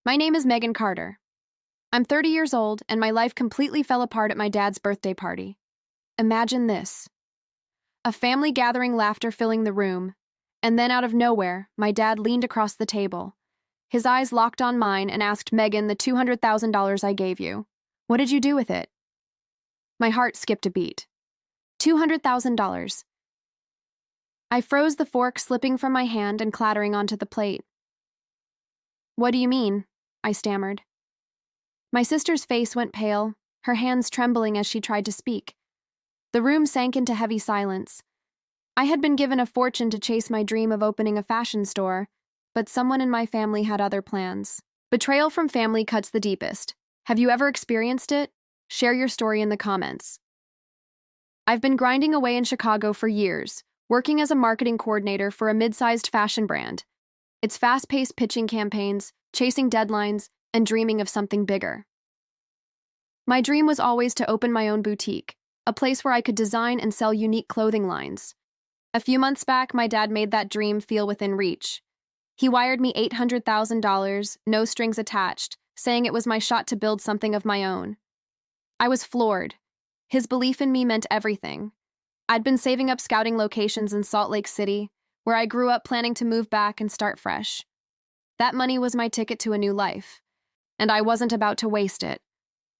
My name is Megan Carter. I'm 30 years old, and my life completely fell apart at my dad's birthday party. Imagine this. A family gathering, laughter filling the room, and then out of nowhere, my dad leaned across the table. His eyes locked on mine and asked, "Megan, the $200,000 I gave you, what did you do with it?" My heart skipped a beat. $200,000. I froze, the fork slipping from my hand and clattering onto the plate. "What do you mean?" I stammered. My sister's face went pale, her hands trembling as she tried to speak. The room sank into heavy silence. I had been given a fortune to chase my dream of opening a fashion store, but someone in my family had other plans. Betrayal from family cuts the deepest. Have you ever experienced it? Share your story in the comments. I've been grinding away in Chicago for years, working as a marketing coordinator for a mid-sized fashion brand. It's fast-paced pitching campaigns, chasing deadlines, and dreaming of something bigger. My dream was always to open my own boutique, a place where I could design and sell unique clothing lines. A few months back, my dad made that dream feel within reach. He wired me $800,000, no strings attached, saying it was my shot to build something of my own. I was floored. His belief in me meant everything. I'd been saving up scouting locations in Salt Lake City, where I grew up, planning to move back and start fresh. That money was my ticket to a new life, and I wasn't about to waste it.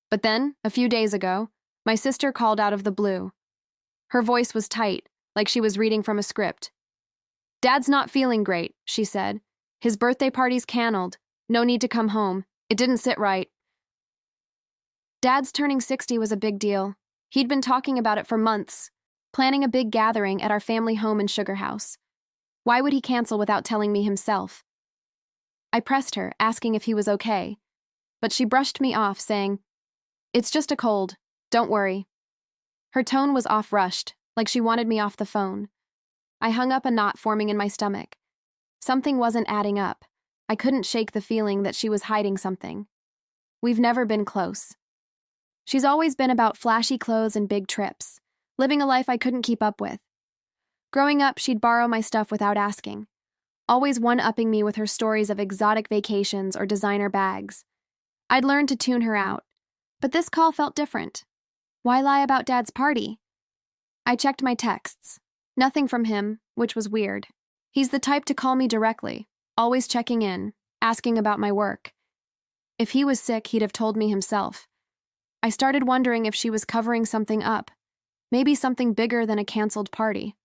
But then, a few days ago, my sister called out of the blue. Her voice was tight, like she was reading from a script. "Dad's not feeling great," she said. "His birthday party's canceled. No need to come home. It didn't sit right." Dad's turning 60 was a big deal. He'd been talking about it for months, planning a big gathering at our family home in Sugar House. Why would he cancel without telling me himself? I pressed her, asking if he was okay, but she brushed me off, saying, "It's just a cold. Don't worry." Her tone was off-rushed, like she wanted me off the phone. I hung up, a knot forming in my stomach. Something wasn't adding up. I couldn't shake the feeling that she was hiding something. We've never been close. She's always been about flashy clothes and big trips, living a life I couldn't keep up with. Growing up, she'd borrow my stuff without asking, always one-upping me with her stories of exotic vacations or designer bags. I'd learned to tune her out, but this call felt different. Why lie about Dad's party? I checked my texts. Nothing from him, which was weird. He's the type to call me directly, always checking in, asking about my work. If he was sick, he'd have told me himself. I started wondering if she was covering something up, maybe something bigger than a canceled party.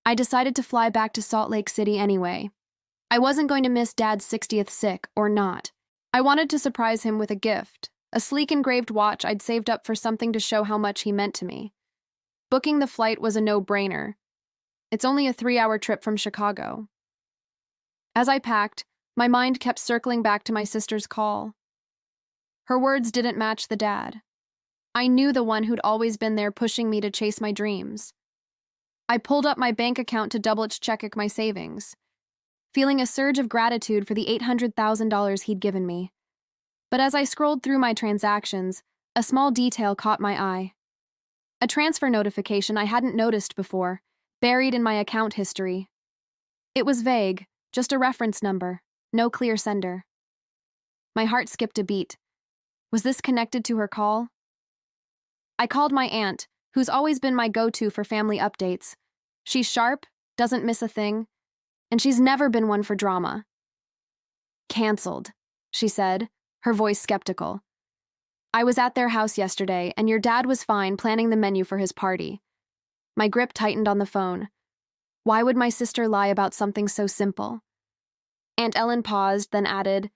I decided to fly back to Salt Lake City anyway. I wasn't going to miss Dad's 60th, sick or not. I wanted to surprise him with a gift, a sleek engraved watch I'd saved up for, something to show how much he meant to me. Booking the flight was a no-brainer. It's only a 3-hour trip from Chicago. As I packed, my mind kept circling back to my sister's call. Her words didn't match the dad. I knew the one who'd always been there, pushing me to chase my dreams. I pulled up my bank account to double-check my savings, feeling a surge of gratitude for the $800,000 he'd given me. But as I scrolled through my transactions, a small detail caught my eye. A transfer notification I hadn't noticed before, buried in my account history. It was vague, just a reference number, no clear sender. My heart skipped a beat. Was this connected to her call? I called my aunt, who's always been my go-to for family updates. She's sharp, doesn't miss a thing, and she's never been one for drama. "Canceled," she said, her voice skeptical. "I was at their house yesterday, and your dad was fine planning the menu for his party." My grip tightened on the phone. Why would my sister lie about something so simple? Aunt Ellen paused, then added,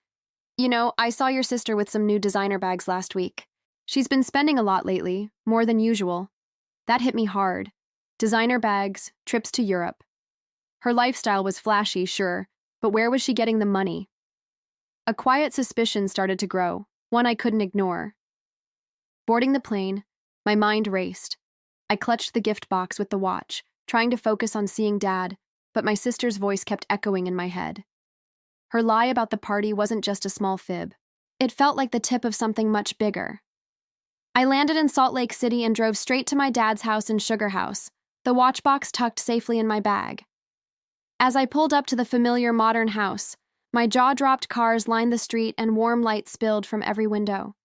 "You know, I saw your sister with some new designer bags last week. She's been spending a lot lately, more than usual." That hit me hard. Designer bags, trips to Europe. Her lifestyle was flashy, sure, but where was she getting the money? A quiet suspicion started to grow, one I couldn't ignore. Boarding the plane, my mind raced. I clutched the gift box with the watch, trying to focus on seeing Dad, but my sister's voice kept echoing in my head. Her lie about the party wasn't just a small fib. It felt like the tip of something much bigger. I landed in Salt Lake City and drove straight to my dad's house in Sugar House, the watch box tucked safely in my bag. As I pulled up to the familiar modern house, My jaw dropped. Cars lined the street and warm light spilled from every window.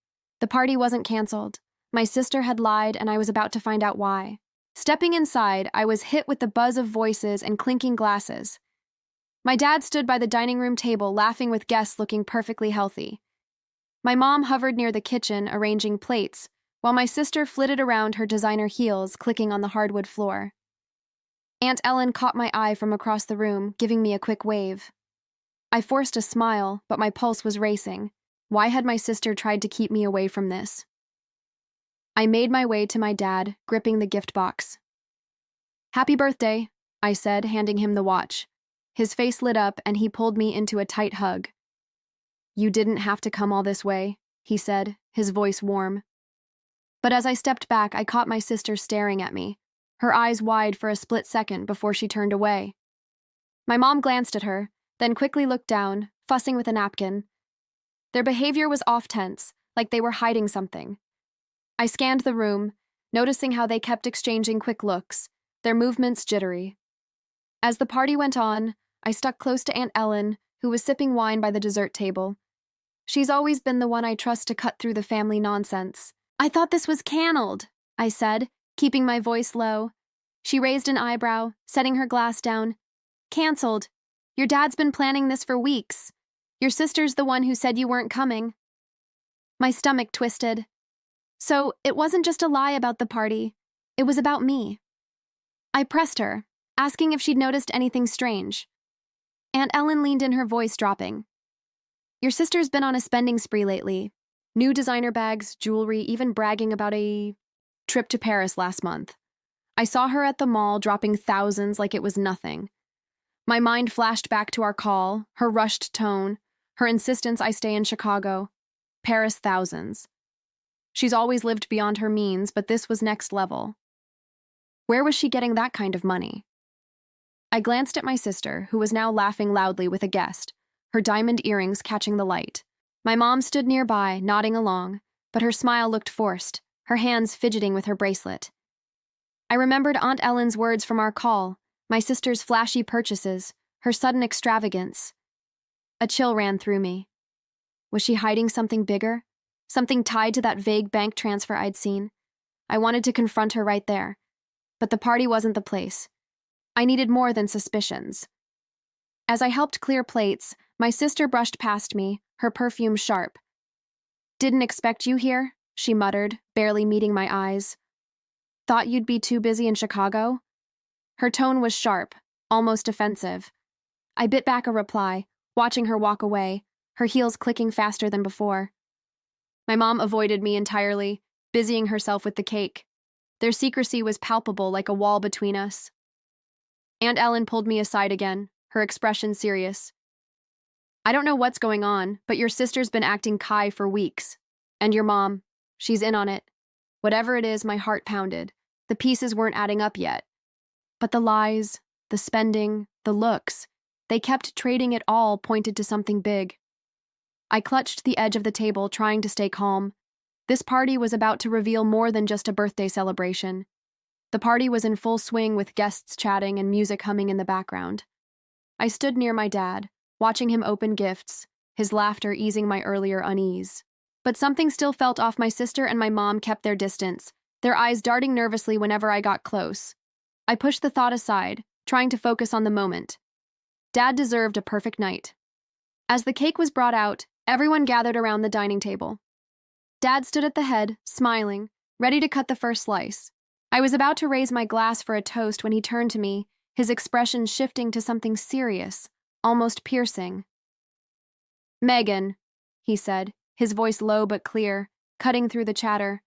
The party wasn't canceled. My sister had lied, and I was about to find out why. Stepping inside, I was hit with the buzz of voices and clinking glasses. My dad stood by the dining room table, laughing with guests looking perfectly healthy. My mom hovered near the kitchen, arranging plates, while my sister flitted around, her designer heels clicking on the hardwood floor. Aunt Ellen caught my eye from across the room, giving me a quick wave. I forced a smile, but my pulse was racing. Why had my sister tried to keep me away from this? I made my way to my dad, gripping the gift box. "Happy birthday," I said, handing him the watch. His face lit up, and he pulled me into a tight hug. "You didn't have to come all this way," he said, his voice warm. But as I stepped back, I caught my sister staring at me, her eyes wide for a split second before she turned away. My mom glanced at her, then quickly looked down, fussing with a napkin. Their behavior was off-tense, like they were hiding something. I scanned the room, noticing how they kept exchanging quick looks, their movements jittery. As the party went on, I stuck close to Aunt Ellen, who was sipping wine by the dessert table. She's always been the one I trust to cut through the family nonsense. "I thought this was canned," I said, keeping my voice low. She raised an eyebrow, setting her glass down. "Canceled. Your dad's been planning this for weeks. Your sister's the one who said you weren't coming." My stomach twisted. So it wasn't just a lie about the party. It was about me. I pressed her, asking if she'd noticed anything strange. Aunt Ellen leaned in, her voice dropping. "Your sister's been on a spending spree lately. New designer bags, jewelry, even bragging about a trip to Paris last month. I saw her at the mall dropping thousands like it was nothing." My mind flashed back to our call, her rushed tone, her insistence I stay in Chicago. Paris thousands. She's always lived beyond her means, but this was next level. Where was she getting that kind of money? I glanced at my sister, who was now laughing loudly with a guest, her diamond earrings catching the light. My mom stood nearby, nodding along, but her smile looked forced, her hands fidgeting with her bracelet. I remembered Aunt Ellen's words from our call, my sister's flashy purchases, her sudden extravagance. A chill ran through me. Was she hiding something bigger? Something tied to that vague bank transfer I'd seen? I wanted to confront her right there, but the party wasn't the place. I needed more than suspicions. As I helped clear plates, my sister brushed past me, her perfume sharp. "Didn't expect you here," she muttered, barely meeting my eyes. "Thought you'd be too busy in Chicago?" Her tone was sharp, almost offensive. I bit back a reply, watching her walk away, her heels clicking faster than before. My mom avoided me entirely, busying herself with the cake. Their secrecy was palpable, like a wall between us. Aunt Ellen pulled me aside again, her expression serious. "I don't know what's going on, but your sister's been acting coy for weeks. And your mom, she's in on it." Whatever it is, my heart pounded. The pieces weren't adding up yet. But the lies, the spending, the looks, they kept trading. It all pointed to something big. I clutched the edge of the table, trying to stay calm. This party was about to reveal more than just a birthday celebration. The party was in full swing, with guests chatting and music humming in the background. I stood near my dad, watching him open gifts, his laughter easing my earlier unease. But something still felt off. My sister and my mom kept their distance, their eyes darting nervously whenever I got close. I pushed the thought aside, trying to focus on the moment. Dad deserved a perfect night. As the cake was brought out, everyone gathered around the dining table. Dad stood at the head, smiling, ready to cut the first slice. I was about to raise my glass for a toast when he turned to me, his expression shifting to something serious, almost piercing. "Megan," he said, his voice low but clear, cutting through the chatter.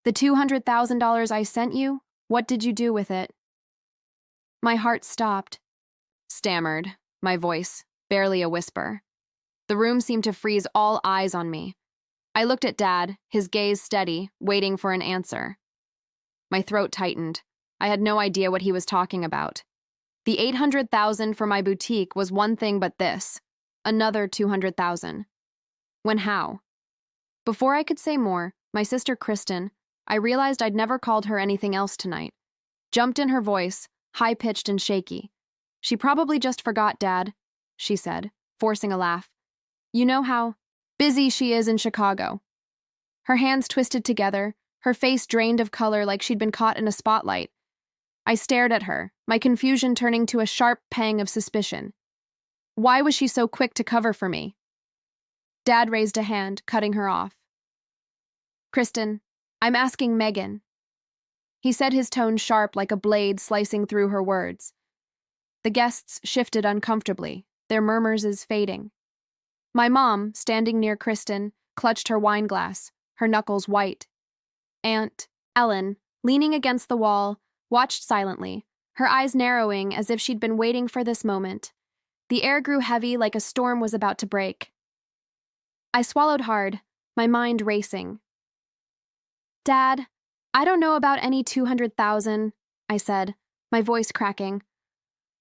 "The $200,000 I sent you, what did you do with it?" My heart stopped. Stammered, my voice, barely a whisper. The room seemed to freeze, all eyes on me. I looked at Dad, his gaze steady, waiting for an answer. My throat tightened. I had no idea what he was talking about. The $800,000 for my boutique was one thing, but this, another $200,000. When how? Before I could say more, my sister Kristen, I realized I'd never called her anything else tonight, jumped in, her voice, high-pitched and shaky. "She probably just forgot, Dad," she said. forcing a laugh. You know how busy she is in Chicago. Her hands twisted together, her face drained of color like she'd been caught in a spotlight. I stared at her, my confusion turning to a sharp pang of suspicion. Why was she so quick to cover for me? Dad raised a hand, cutting her off. Kristen, I'm asking Megan. He said, his tone sharp like a blade slicing through her words. The guests shifted uncomfortably, their murmurs fading. My mom, standing near Kristen, clutched her wine glass, her knuckles white. Aunt Ellen, leaning against the wall, watched silently, her eyes narrowing as if she'd been waiting for this moment. The air grew heavy like a storm was about to break. I swallowed hard, my mind racing. Dad, I don't know about any 200,000, I said, my voice cracking.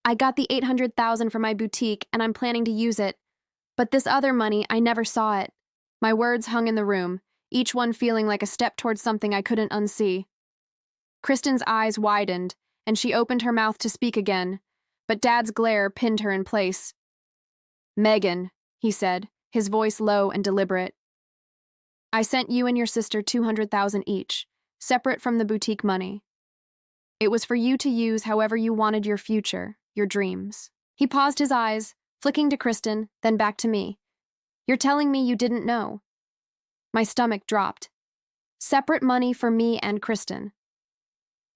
I got the 800,000 from my boutique and I'm planning to use it. But this other money, I never saw it. My words hung in the room, each one feeling like a step towards something I couldn't unsee. Kristen's eyes widened, and she opened her mouth to speak again, but Dad's glare pinned her in place. Megan, he said, his voice low and deliberate. I sent you and your sister 200,000 each, separate from the boutique money. It was for you to use however you wanted your future, your dreams. He paused, his eyes, flicking to Kristen, then back to me. You're telling me you didn't know? My stomach dropped. Separate money for me and Kristen.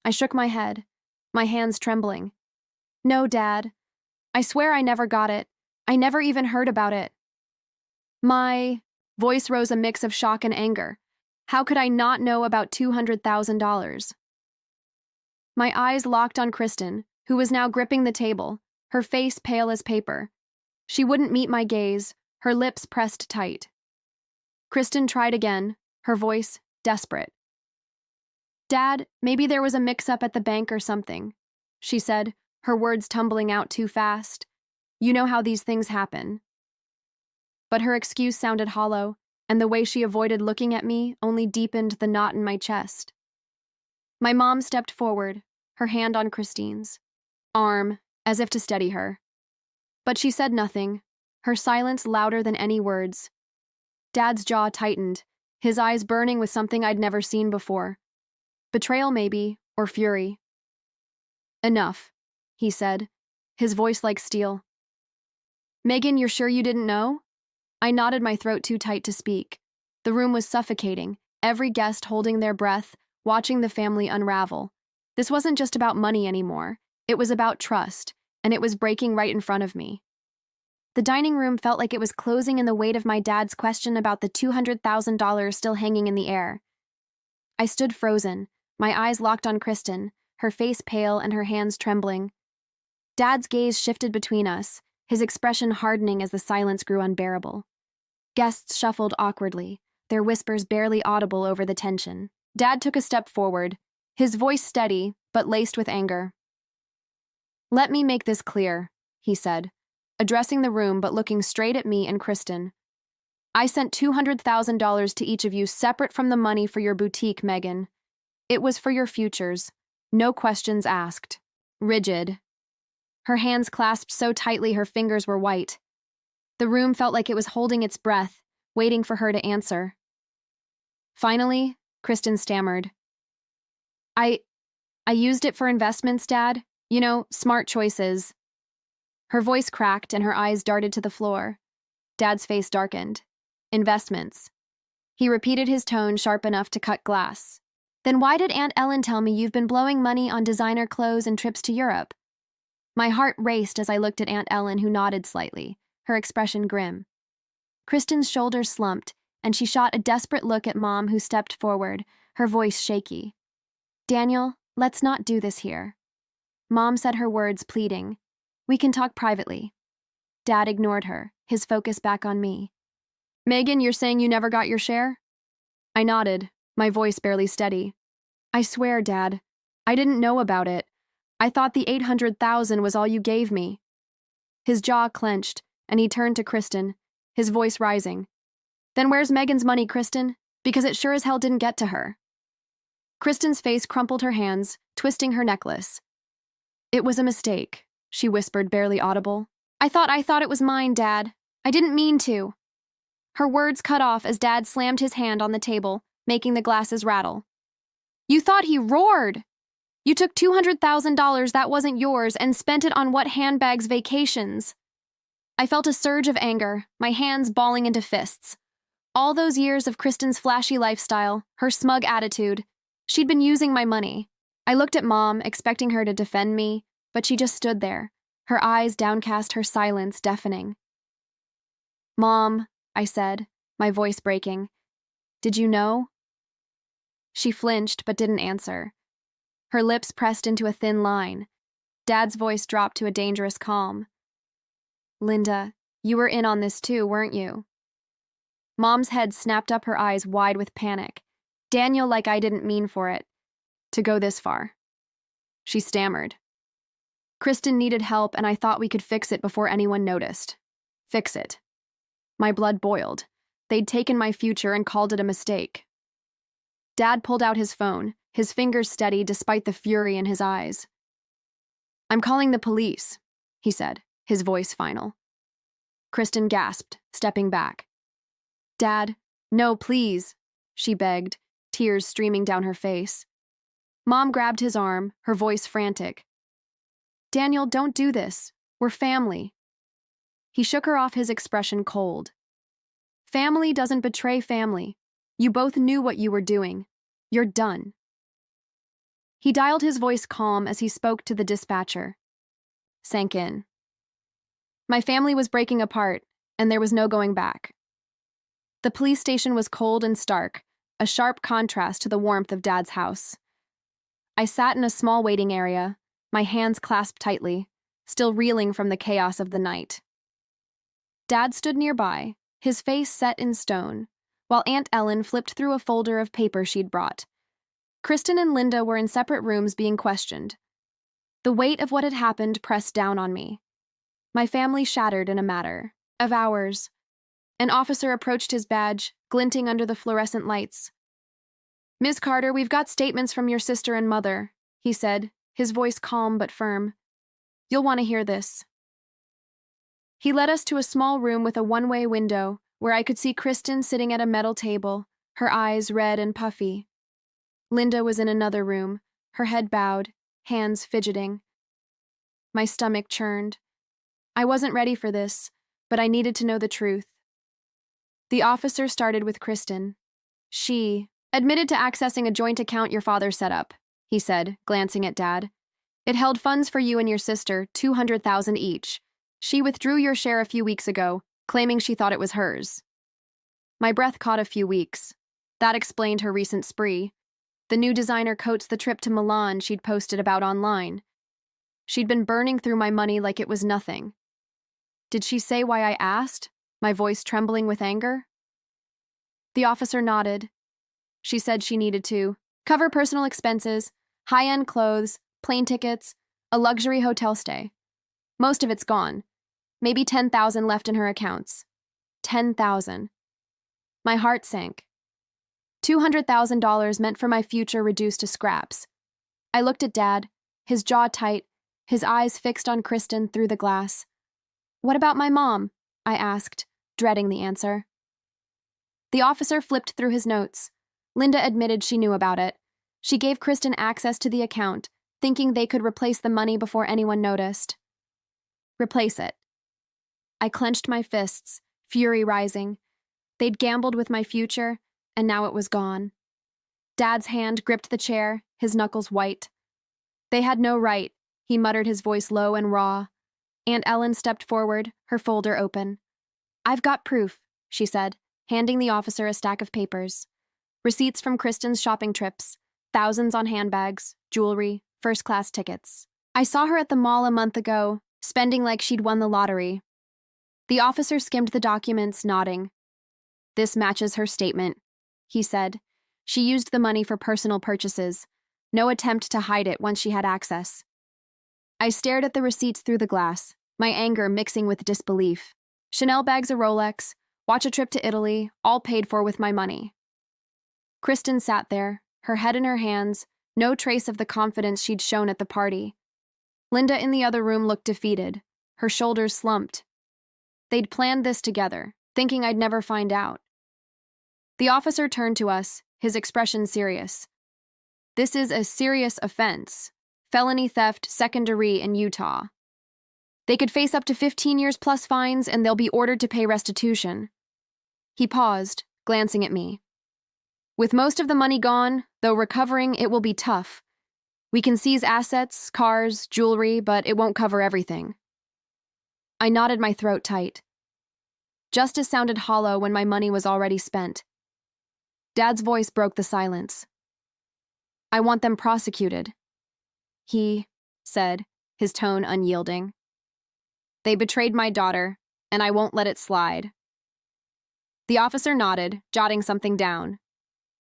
I shook my head, my hands trembling. No, Dad. I swear I never got it. I never even heard about it. My voice rose a mix of shock and anger. How could I not know about $200,000? My eyes locked on Kristen, who was now gripping the table, her face pale as paper. She wouldn't meet my gaze, her lips pressed tight. Kristen tried again, her voice desperate. Dad, maybe there was a mix-up at the bank or something, she said, her words tumbling out too fast. You know how these things happen. But her excuse sounded hollow, and the way she avoided looking at me only deepened the knot in my chest. My mom stepped forward, her hand on Christine's arm, as if to steady her. But she said nothing, her silence louder than any words. Dad's jaw tightened, his eyes burning with something I'd never seen before. Betrayal, maybe, or fury. Enough, he said, his voice like steel. Megan, you're sure you didn't know? I nodded, my throat too tight to speak. The room was suffocating, every guest holding their breath, watching the family unravel. This wasn't just about money anymore. It was about trust, and it was breaking right in front of me. The dining room felt like it was closing in the weight of my dad's question about the $200,000 still hanging in the air. I stood frozen, my eyes locked on Kristen, her face pale and her hands trembling. Dad's gaze shifted between us, his expression hardening as the silence grew unbearable. Guests shuffled awkwardly, their whispers barely audible over the tension. Dad took a step forward, his voice steady, but laced with anger. Let me make this clear, he said, addressing the room but looking straight at me and Kristen. I sent $200,000 to each of you separate from the money for your boutique, Megan. It was for your futures. No questions asked. Rigid. Her hands clasped so tightly her fingers were white. The room felt like it was holding its breath, waiting for her to answer. Finally, Kristen stammered. I used it for investments, Dad. You know, smart choices. Her voice cracked and her eyes darted to the floor. Dad's face darkened. Investments. He repeated, his tone sharp enough to cut glass. Then why did Aunt Ellen tell me you've been blowing money on designer clothes and trips to Europe? My heart raced as I looked at Aunt Ellen, who nodded slightly, her expression grim. Kristen's shoulders slumped, and she shot a desperate look at Mom, who stepped forward, her voice shaky. Daniel, let's not do this here. Mom said, her words pleading. We can talk privately. Dad ignored her, his focus back on me. Megan, you're saying you never got your share? I nodded, my voice barely steady. I swear, Dad, I didn't know about it. I thought the 800,000 was all you gave me. His jaw clenched, and he turned to Kristen, his voice rising. Then where's Megan's money, Kristen? Because it sure as hell didn't get to her. Kristen's face crumpled, her hands, twisting her necklace. It was a mistake, she whispered, barely audible. I thought it was mine, Dad. I didn't mean to. Her words cut off as Dad slammed his hand on the table, making the glasses rattle. You thought he roared! You took $200,000 that wasn't yours and spent it on what handbags vacations? I felt a surge of anger, my hands balling into fists. All those years of Kristen's flashy lifestyle, her smug attitude, she'd been using my money. I looked at Mom, expecting her to defend me, but she just stood there, her eyes downcast, her silence deafening. Mom, I said, my voice breaking, did you know? She flinched but didn't answer. Her lips pressed into a thin line. Dad's voice dropped to a dangerous calm. Linda, you were in on this too, weren't you? Mom's head snapped up, her eyes wide with panic. Daniel, like I didn't mean for it to go this far. She stammered. Kristen needed help, and I thought we could fix it before anyone noticed. Fix it. My blood boiled. They'd taken my future and called it a mistake. Dad pulled out his phone, his fingers steady despite the fury in his eyes. I'm calling the police, he said, his voice final. Kristen gasped, stepping back. Dad, no, please, she begged, tears streaming down her face. Mom grabbed his arm, her voice frantic. Daniel, don't do this. We're family. He shook her off, his expression cold. Family doesn't betray family. You both knew what you were doing. You're done. He dialed, his voice calm as he spoke to the dispatcher. Sank in. My family was breaking apart, and there was no going back. The police station was cold and stark, a sharp contrast to the warmth of Dad's house. I sat in a small waiting area, my hands clasped tightly, still reeling from the chaos of the night. Dad stood nearby, his face set in stone, while Aunt Ellen flipped through a folder of paper she'd brought. Kristen and Linda were in separate rooms being questioned. The weight of what had happened pressed down on me. My family shattered in a matter of hours. An officer approached, his badge glinting under the fluorescent lights. Ms. Carter, we've got statements from your sister and mother, he said, his voice calm but firm. You'll want to hear this. He led us to a small room with a one-way window where I could see Kristen sitting at a metal table, her eyes red and puffy. Linda was in another room, her head bowed, hands fidgeting. My stomach churned. I wasn't ready for this, but I needed to know the truth. The officer started with Kristen. She admitted to accessing a joint account your father set up, he said, glancing at Dad. It held funds for you and your sister, $200,000 each. She withdrew your share a few weeks ago, claiming she thought it was hers. My breath caught a few weeks. That explained her recent spree. The new designer coats, the trip to Milan she'd posted about online. She'd been burning through my money like it was nothing. Did she say why I asked, my voice trembling with anger? The officer nodded. She said she needed to cover personal expenses, high-end clothes, plane tickets, a luxury hotel stay. Most of it's gone. Maybe $10,000 left in her accounts. $10,000. My heart sank. $200,000 meant for my future reduced to scraps. I looked at Dad, his jaw tight, his eyes fixed on Kristen through the glass. What about my mom? I asked, dreading the answer. The officer flipped through his notes. Linda admitted she knew about it. She gave Kristen access to the account, thinking they could replace the money before anyone noticed. Replace it. I clenched my fists, fury rising. They'd gambled with my future, and now it was gone. Dad's hand gripped the chair, his knuckles white. They had no right, he muttered, his voice low and raw. Aunt Ellen stepped forward, her folder open. I've got proof, she said, handing the officer a stack of papers. Receipts from Kristen's shopping trips, thousands on handbags, jewelry, first-class tickets. I saw her at the mall a month ago, spending like she'd won the lottery. The officer skimmed the documents, nodding. This matches her statement, he said. She used the money for personal purchases. No attempt to hide it once she had access. I stared at the receipts through the glass, my anger mixing with disbelief. Chanel bags, a Rolex, watch a trip to Italy, all paid for with my money. Kristen sat there, her head in her hands, no trace of the confidence she'd shown at the party. Linda in the other room looked defeated, her shoulders slumped. They'd planned this together, thinking I'd never find out. The officer turned to us, his expression serious. This is a serious offense. Felony theft, second degree in Utah. They could face up to 15 years plus fines, and they'll be ordered to pay restitution. He paused, glancing at me. With most of the money gone, though recovering it will be tough. We can seize assets, cars, jewelry, but it won't cover everything. I knotted my throat tight. Justice sounded hollow when my money was already spent. Dad's voice broke the silence. I want them prosecuted. He said, his tone unyielding. They betrayed my daughter, and I won't let it slide. The officer nodded, jotting something down.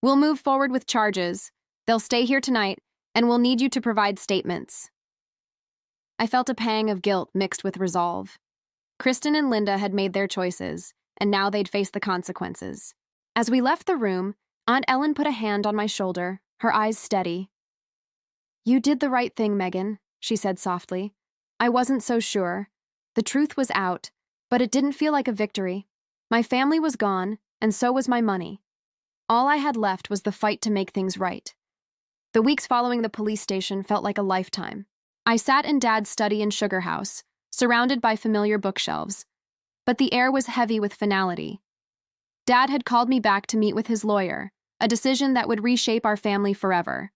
We'll move forward with charges. They'll stay here tonight, and we'll need you to provide statements. I felt a pang of guilt mixed with resolve. Kristen and Linda had made their choices, and now they'd face the consequences. As we left the room, Aunt Ellen put a hand on my shoulder, her eyes steady. You did the right thing, Megan, she said softly. I wasn't so sure. The truth was out, but it didn't feel like a victory. My family was gone, and so was my money. All I had left was the fight to make things right. The weeks following the police station felt like a lifetime. I sat in Dad's study in Sugar House, surrounded by familiar bookshelves, but the air was heavy with finality. Dad had called me back to meet with his lawyer, a decision that would reshape our family forever.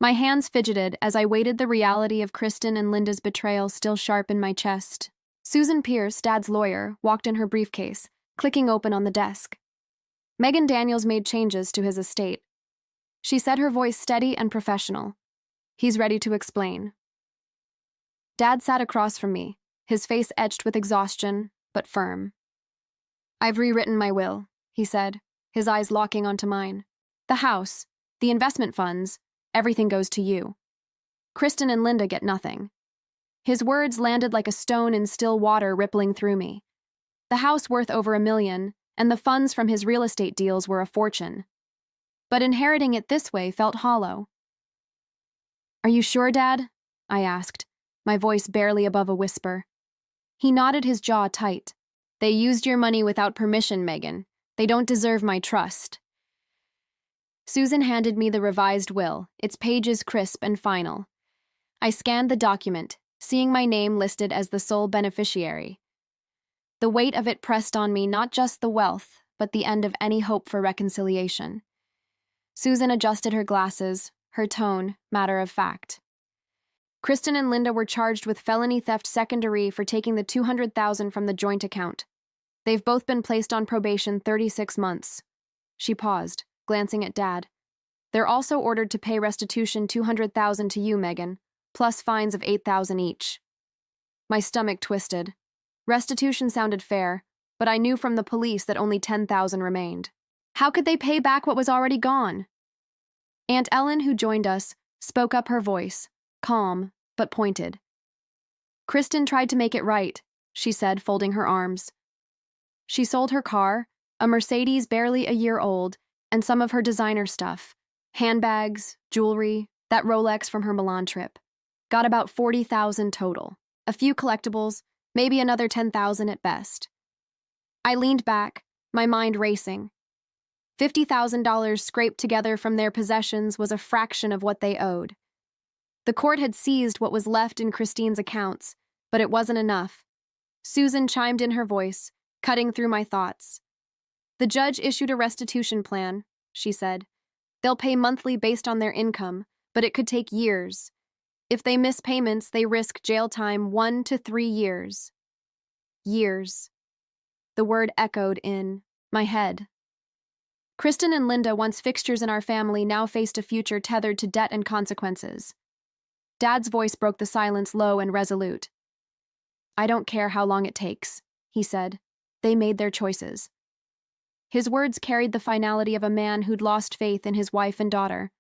My hands fidgeted as I weighted the reality of Kristen and Linda's betrayal still sharp in my chest. Susan Pierce, Dad's lawyer, walked in her briefcase, clicking open on the desk. Megan Daniels made changes to his estate. She said, her voice steady and professional. He's ready to explain. Dad sat across from me, his face etched with exhaustion, but firm. I've rewritten my will, he said, his eyes locking onto mine. The house, the investment funds, everything goes to you. Kristen and Linda get nothing. His words landed like a stone in still water rippling through me. The house worth over $1 million, and the funds from his real estate deals were a fortune. But inheriting it this way felt hollow. Are you sure, Dad? I asked, my voice barely above a whisper. He nodded, his jaw tight. They used your money without permission, Megan. They don't deserve my trust. Susan handed me the revised will, its pages crisp and final. I scanned the document, seeing my name listed as the sole beneficiary. The weight of it pressed on me not just the wealth, but the end of any hope for reconciliation. Susan adjusted her glasses, her tone matter of fact. Kristen and Linda were charged with felony theft second degree for taking the $200,000 from the joint account. They've both been placed on probation 36 months. She paused, glancing at Dad. They're also ordered to pay restitution $200,000 to you, Megan, plus fines of $8,000 each. My stomach twisted. Restitution sounded fair, but I knew from the police that only $10,000 remained. How could they pay back what was already gone? Aunt Ellen, who joined us, spoke up, her voice, calm but pointed. Kristen tried to make it right, she said, folding her arms. She sold her car, a Mercedes barely a year old, and some of her designer stuff, handbags, jewelry, that Rolex from her Milan trip. Got about $40,000 total, a few collectibles, maybe another $10,000 at best. I leaned back, my mind racing. $50,000 scraped together from their possessions was a fraction of what they owed. The court had seized what was left in Christine's accounts, but it wasn't enough. Susan chimed in, her voice, cutting through my thoughts. The judge issued a restitution plan, she said. They'll pay monthly based on their income, but it could take years. If they miss payments, they risk jail time 1 to 3 years. Years. The word echoed in my head. Kristen and Linda, once fixtures in our family, now faced a future tethered to debt and consequences. Dad's voice broke the silence, low and resolute. I don't care how long it takes, he said. They made their choices. His words carried the finality of a man who'd lost faith in his wife and daughter.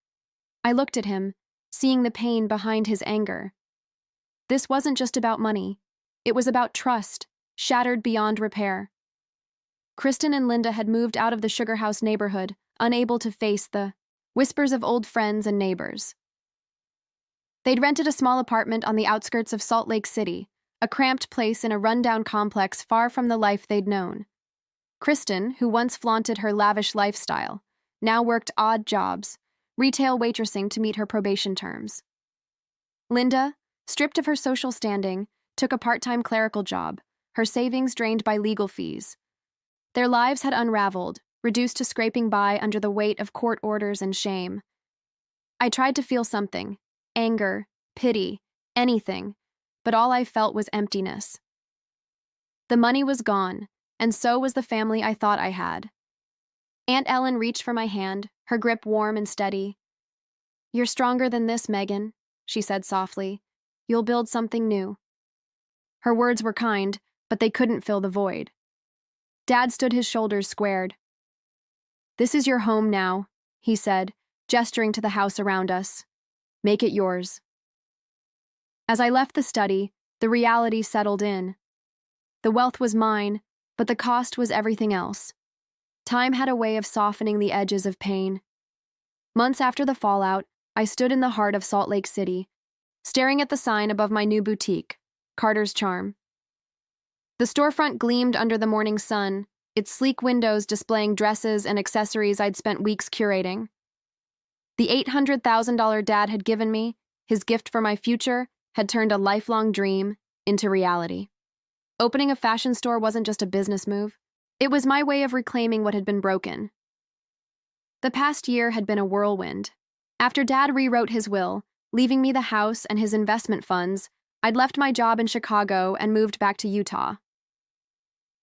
I looked at him, seeing the pain behind his anger. This wasn't just about money. It was about trust, shattered beyond repair. Kristen and Linda had moved out of the Sugar House neighborhood, unable to face the whispers of old friends and neighbors. They'd rented a small apartment on the outskirts of Salt Lake City, a cramped place in a rundown complex far from the life they'd known. Kristen, who once flaunted her lavish lifestyle, now worked odd jobs, retail waitressing to meet her probation terms. Linda, stripped of her social standing, took a part-time clerical job, her savings drained by legal fees. Their lives had unraveled, reduced to scraping by under the weight of court orders and shame. I tried to feel something, anger, pity, anything, but all I felt was emptiness. The money was gone, and so was the family I thought I had. Aunt Ellen reached for my hand, her grip warm and steady. "You're stronger than this, Megan," she said softly. "You'll build something new." Her words were kind, but they couldn't fill the void. Dad stood his shoulders squared. "This is your home now," he said, gesturing to the house around us. "Make it yours." As I left the study, the reality settled in. The wealth was mine, but the cost was everything else. Time had a way of softening the edges of pain. Months after the fallout, I stood in the heart of Salt Lake City, staring at the sign above my new boutique, Carter's Charm. The storefront gleamed under the morning sun, its sleek windows displaying dresses and accessories I'd spent weeks curating. The $800,000 Dad had given me, his gift for my future, had turned a lifelong dream into reality. Opening a fashion store wasn't just a business move. It was my way of reclaiming what had been broken. The past year had been a whirlwind. After Dad rewrote his will, leaving me the house and his investment funds, I'd left my job in Chicago and moved back to Utah.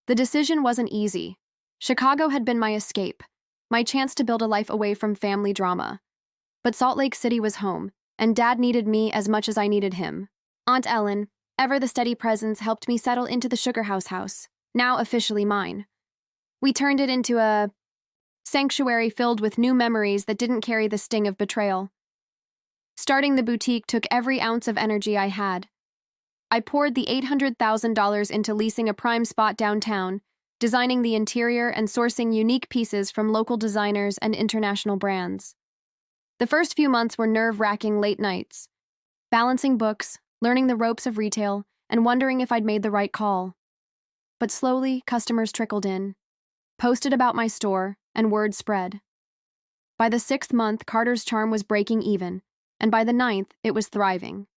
The decision wasn't easy. Chicago had been my escape, my chance to build a life away from family drama. But Salt Lake City was home, and Dad needed me as much as I needed him. Aunt Ellen, ever the steady presence, helped me settle into the Sugar house, now officially mine. We turned it into a sanctuary filled with new memories that didn't carry the sting of betrayal. Starting the boutique took every ounce of energy I had. I poured the $800,000 into leasing a prime spot downtown, designing the interior and sourcing unique pieces from local designers and international brands. The first few months were nerve-wracking late nights, balancing books, learning the ropes of retail, and wondering if I'd made the right call. But slowly, customers trickled in, posted about my store, and word spread. By the 6th month, Carter's Charm was breaking even, and by the 9th, it was thriving.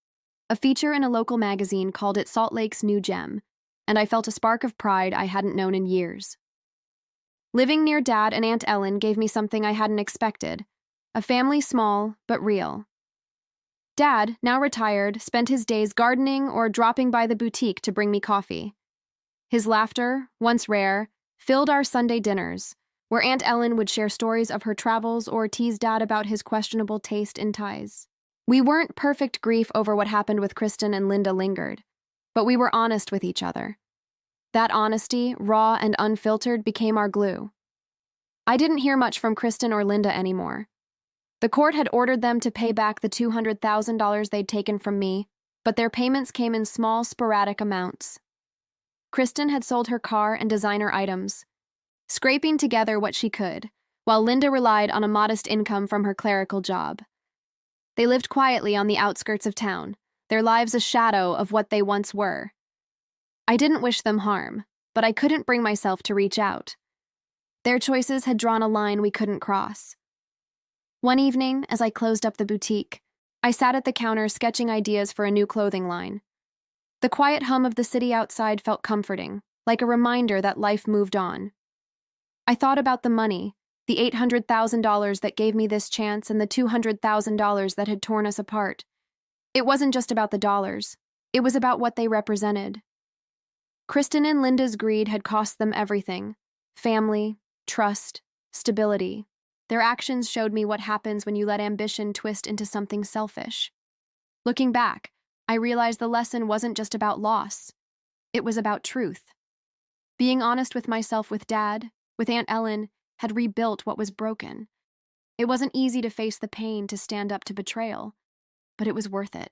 A feature in a local magazine called it Salt Lake's new gem, and I felt a spark of pride I hadn't known in years. Living near Dad and Aunt Ellen gave me something I hadn't expected, a family small but real. Dad, now retired, spent his days gardening or dropping by the boutique to bring me coffee. His laughter, once rare, filled our Sunday dinners, where Aunt Ellen would share stories of her travels or tease Dad about his questionable taste in ties. We weren't perfect. Grief over what happened with Kristen and Linda lingered, but we were honest with each other. That honesty, raw and unfiltered, became our glue. I didn't hear much from Kristen or Linda anymore. The court had ordered them to pay back the $200,000 they'd taken from me, but their payments came in small, sporadic amounts. Kristen had sold her car and designer items, scraping together what she could, while Linda relied on a modest income from her clerical job. They lived quietly on the outskirts of town, their lives a shadow of what they once were. I didn't wish them harm, but I couldn't bring myself to reach out. Their choices had drawn a line we couldn't cross. One evening, as I closed up the boutique, I sat at the counter sketching ideas for a new clothing line. The quiet hum of the city outside felt comforting, like a reminder that life moved on. I thought about the money, the $800,000 that gave me this chance and the $200,000 that had torn us apart. It wasn't just about the dollars. It was about what they represented. Kristen and Linda's greed had cost them everything: family, trust, stability. Their actions showed me what happens when you let ambition twist into something selfish. Looking back, I realized the lesson wasn't just about loss. It was about truth. Being honest with myself, with Dad, with Aunt Ellen, had rebuilt what was broken. It wasn't easy to face the pain, to stand up to betrayal, but it was worth it.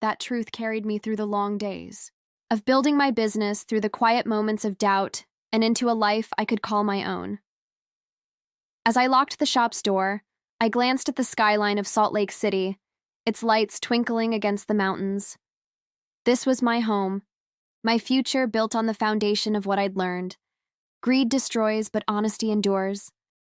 That truth carried me through the long days, of building my business, through the quiet moments of doubt, and into a life I could call my own. As I locked the shop's door, I glanced at the skyline of Salt Lake City, its lights twinkling against the mountains. This was my home, My future built on the foundation of what I'd learned. Greed destroys, but honesty endures.